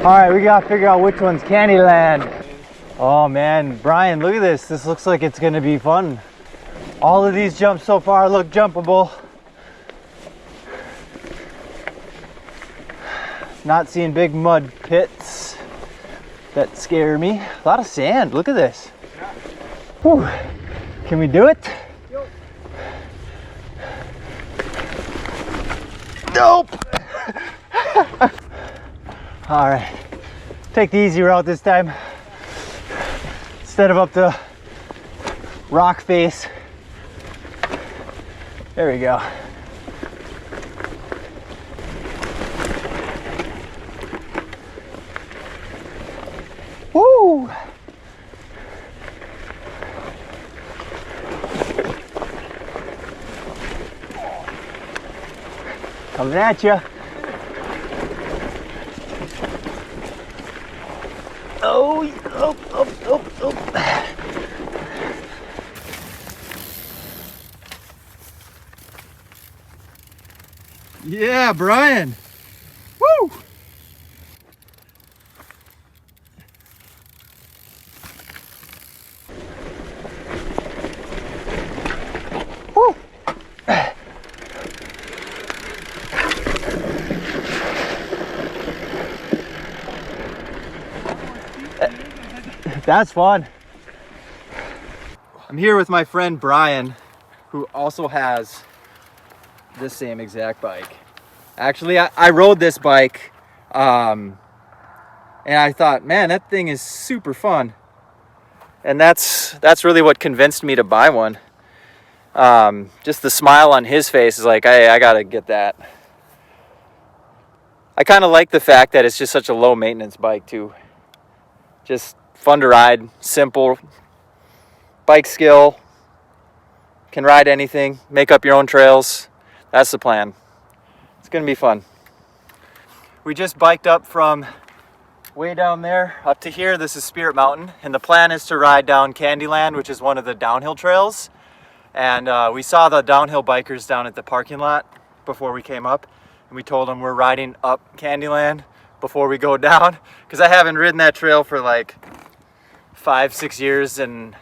All right, we gotta figure out which one's Candyland. Oh man, Brian, look at this. This looks like it's gonna be fun. All of these jumps so far look jumpable. Not seeing big mud pits that scare me. A lot of sand, look at this. Whew. Can we do it? Nope. All right, take the easy route this time. Instead of up the rock face. There we go. Woo! Coming at you. Oh, oh, oh, oh, oh. Yeah, Brian. Woo! Woo! That's fun. I'm here with my friend Brian, who also has this same exact bike. Actually, I rode this bike and I thought, man, that thing is super fun. And that's really what convinced me to buy one. Just the smile on his face is like, I gotta get that. I kind of like the fact that it's just such a low maintenance bike too. Just fun to ride, simple, bike skill, can ride anything, make up your own trails. That's the plan. It's gonna be fun. We just biked up from way down there up to here. This is Spirit Mountain, and the plan is to ride down Candyland, which is one of the downhill trails. And we saw the downhill bikers down at the parking lot before we came up, and we told them we're riding up Candyland before we go down, because I haven't ridden that trail for like 5-6 years, and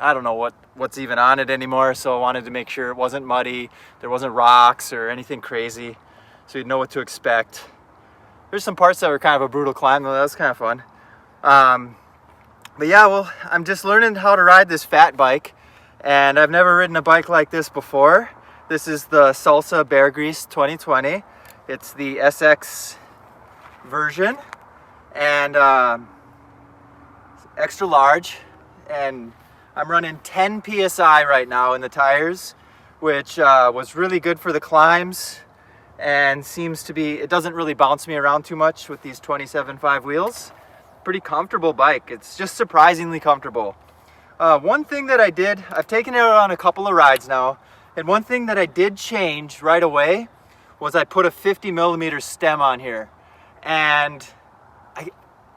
I don't know what's even on it anymore. So I wanted to make sure it wasn't muddy, there wasn't rocks or anything crazy, so you'd know what to expect. There's some parts that were kind of a brutal climb though. That was kind of fun. But yeah, well, I'm just learning how to ride this fat bike, and I've never ridden a bike like this before. This is the Salsa Beargrease 2020. It's the SX version, and extra large, and I'm running 10 psi right now in the tires, which was really good for the climbs, and seems to be, it doesn't really bounce me around too much with these 27.5 wheels. Pretty comfortable bike. It's just surprisingly comfortable. One thing that I did, I've taken it on a couple of rides now, and one thing that I did change right away was I put a 50mm stem on here. And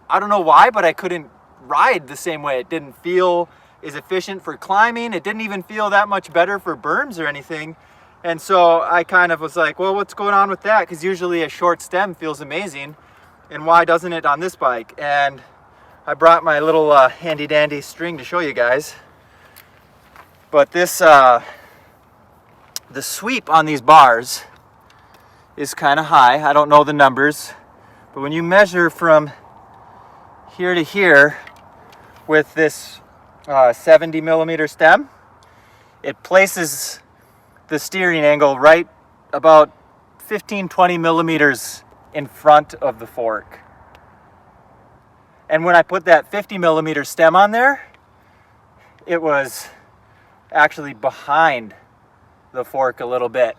I don't know why, but I couldn't ride the same way. It didn't feel as efficient for climbing. It didn't even feel that much better for berms or anything. And so I kind of was like, well, what's going on with that? Because usually a short stem feels amazing, and why doesn't it on this bike? And I brought my little handy dandy string to show you guys. But this, the sweep on these bars is kind of high. I don't know the numbers, but when you measure from here to here with this 70mm stem, it places the steering angle right about 15-20 millimeters in front of the fork. And when I put that 50mm stem on there, it was actually behind the fork a little bit.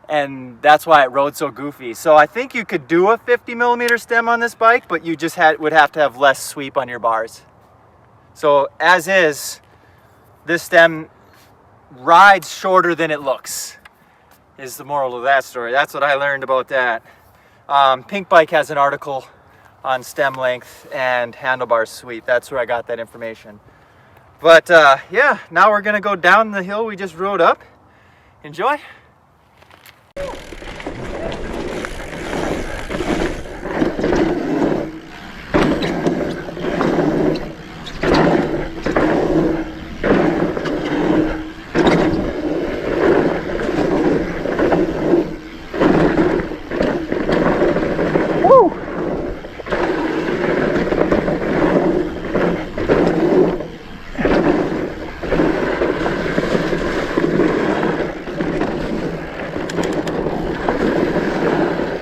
And that's why it rode so goofy. So I think you could do a 50mm stem on this bike, but you just would have to have less sweep on your bars. So as is, this stem rides shorter than it looks, is the moral of that story. That's what I learned about that. Pinkbike has an article on stem length and handlebar sweep. That's where I got that information. But yeah, now we're gonna go down the hill we just rode up. Enjoy.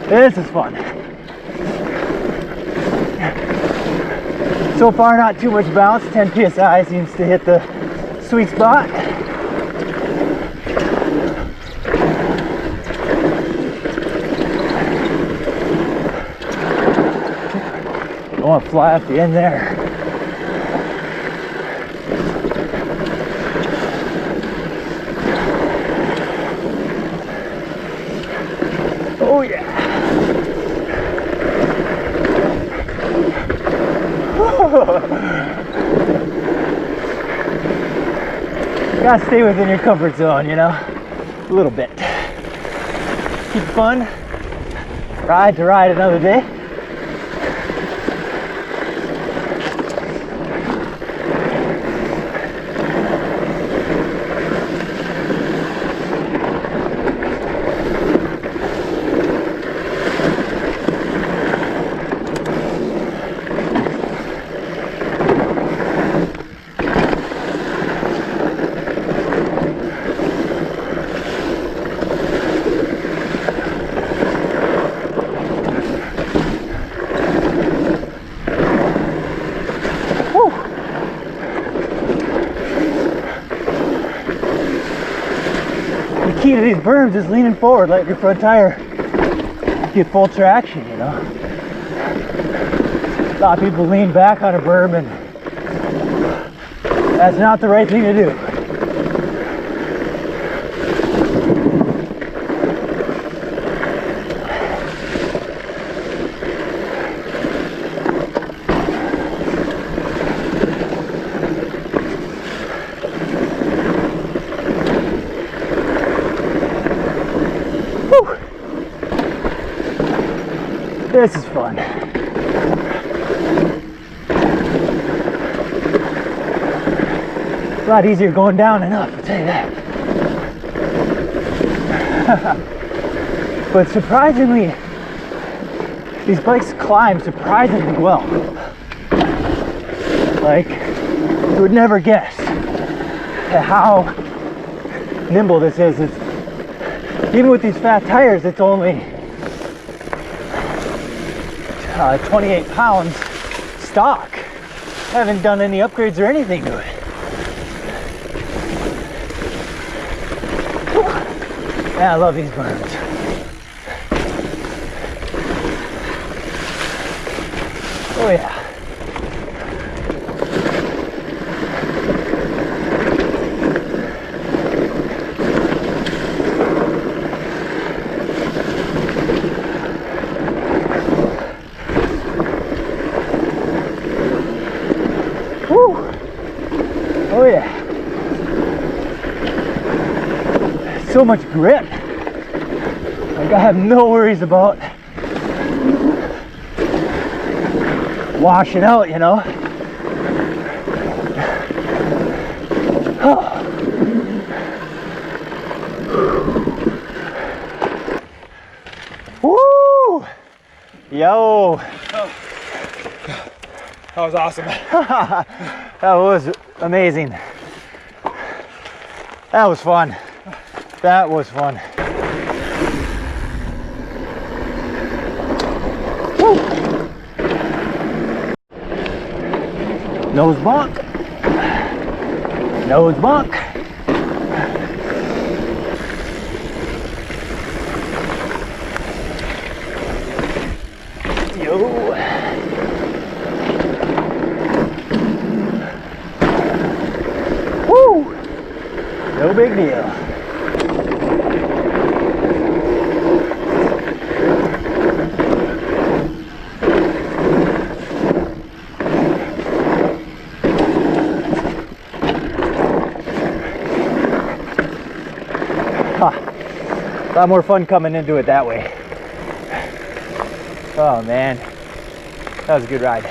This is fun. So far, not too much bounce. 10 psi seems to hit the sweet spot. I want to fly up the end there. Oh yeah. Gotta stay within your comfort zone, you know, a little bit. Keep it fun. Ride to ride another day. The key to these berms is leaning forward, let your front tire get full traction, you know. A lot of people lean back on a berm, and that's not the right thing to do. This is fun. It's a lot easier going down and up, I'll tell you that. But surprisingly, these bikes climb surprisingly well. Like, you would never guess at how nimble this is. It's, even with these fat tires, it's only 28 pounds stock. Haven't done any upgrades or anything to it. Yeah, I love these berms. Oh yeah. Oh yeah. So much grip. Like, I have no worries about washing out, you know. Woo! Yo! That was awesome. That was amazing. That was fun. That was fun. Woo. Nose bump. Nose bump. Yo. Woo! No big deal. A lot more fun coming into it that way. Oh man, that was a good ride.